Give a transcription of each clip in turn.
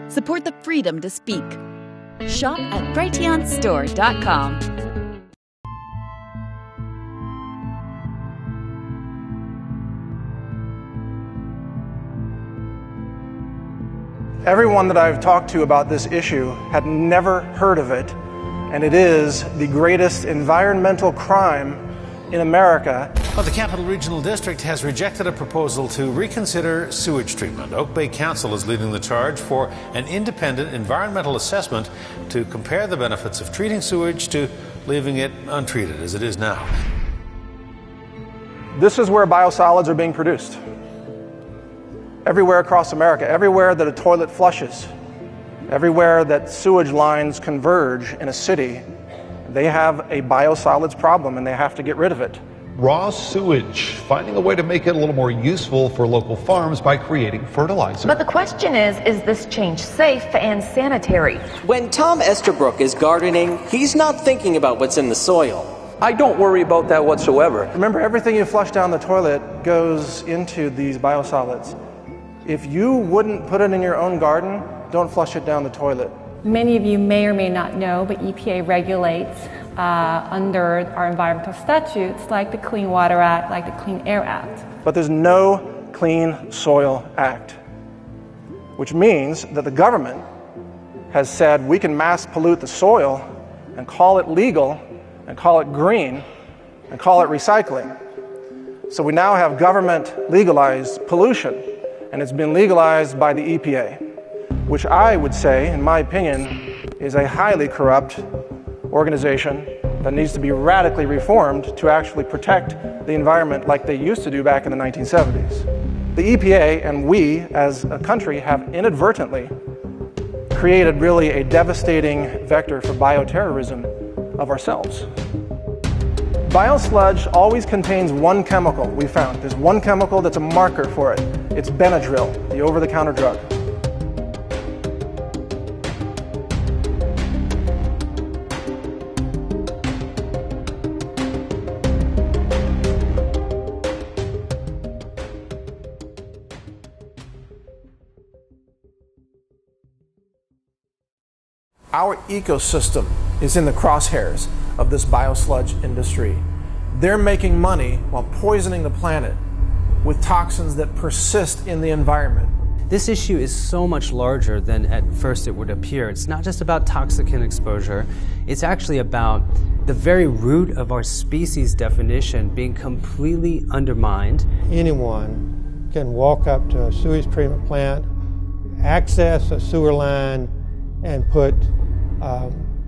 Support the freedom to speak. Shop at brighteonstore.com. Everyone that I've talked to about this issue had never heard of it, and it is the greatest environmental crime in America. Well, the Capital Regional District has rejected a proposal to reconsider sewage treatment. Oak Bay Council is leading the charge for an independent environmental assessment to compare the benefits of treating sewage to leaving it untreated as it is now. This is where biosolids are being produced. Everywhere across America, everywhere that a toilet flushes, everywhere that sewage lines converge in a city, they have a biosolids problem and they have to get rid of it. Raw sewage, finding a way to make it a little more useful for local farms by creating fertilizer. But the question is this change safe and sanitary? When Tom Estabrook is gardening, he's not thinking about what's in the soil. I don't worry about that whatsoever. Remember, everything you flush down the toilet goes into these biosolids. If you wouldn't put it in your own garden, don't flush it down the toilet. Many of you may or may not know, but EPA regulates under our environmental statutes like the Clean Water Act, like the Clean Air Act. But there's no Clean Soil Act, which means that the government has said we can mass pollute the soil and call it legal and call it green and call it recycling. So we now have government legalized pollution, and it's been legalized by the EPA, which I would say, in my opinion, is a highly corrupt organization that needs to be radically reformed to actually protect the environment like they used to do back in the 1970s. The EPA and we as a country have inadvertently created really a devastating vector for bioterrorism of ourselves. Biosludge always contains one chemical we found. There's one chemical that's a marker for it. It's Benadryl, the over-the-counter drug. Our ecosystem is in the crosshairs of this biosludge industry. They're making money while poisoning the planet with toxins that persist in the environment. This issue is so much larger than at first it would appear. It's not just about toxicant exposure, it's actually about the very root of our species definition being completely undermined. Anyone can walk up to a sewage treatment plant, access a sewer line, and put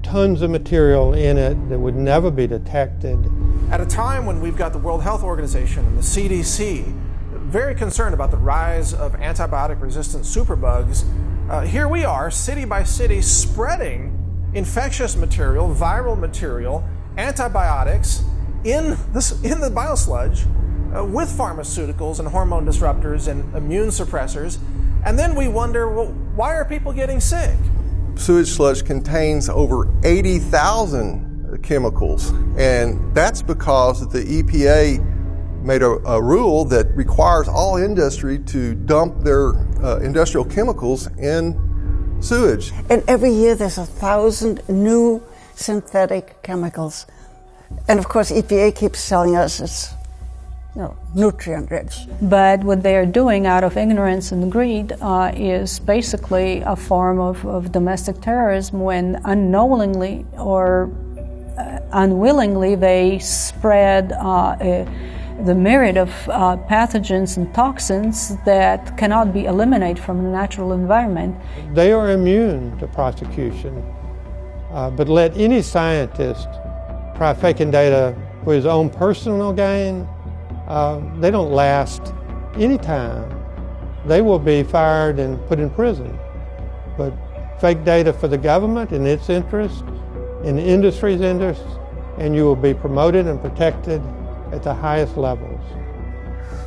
tons of material in it that would never be detected. At a time when we've got the World Health Organization and the CDC very concerned about the rise of antibiotic-resistant superbugs, here we are, city by city, spreading infectious material, viral material, antibiotics in the biosludge with pharmaceuticals and hormone disruptors and immune suppressors. And then we wonder, well, why are people getting sick? Sewage sludge contains over 80,000 chemicals, and that's because the EPA made a rule that requires all industry to dump their industrial chemicals in sewage. And every year there's 1,000 new synthetic chemicals. And of course EPA keeps telling us it's nutrient rich. But what they are doing out of ignorance and greed is basically a form of domestic terrorism when unknowingly or unwillingly they spread the myriad of pathogens and toxins that cannot be eliminated from the natural environment. They are immune to prosecution, but let any scientist try faking data for his own personal gain, they don't last any time. They will be fired and put in prison. But fake data for the government in its interest, in the industry's interest, and you will be promoted and protected at the highest levels.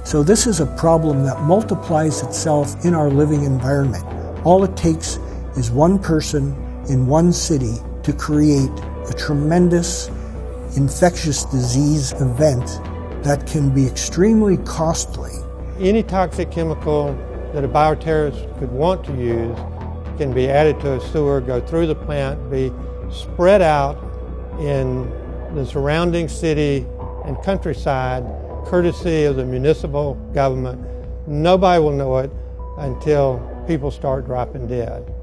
So this is a problem that multiplies itself in our living environment. All it takes is one person in one city to create a tremendous infectious disease event that can be extremely costly. Any toxic chemical that a bioterrorist could want to use can be added to a sewer, go through the plant, be spread out in the surrounding city and countryside, courtesy of the municipal government. Nobody will know it until people start dropping dead.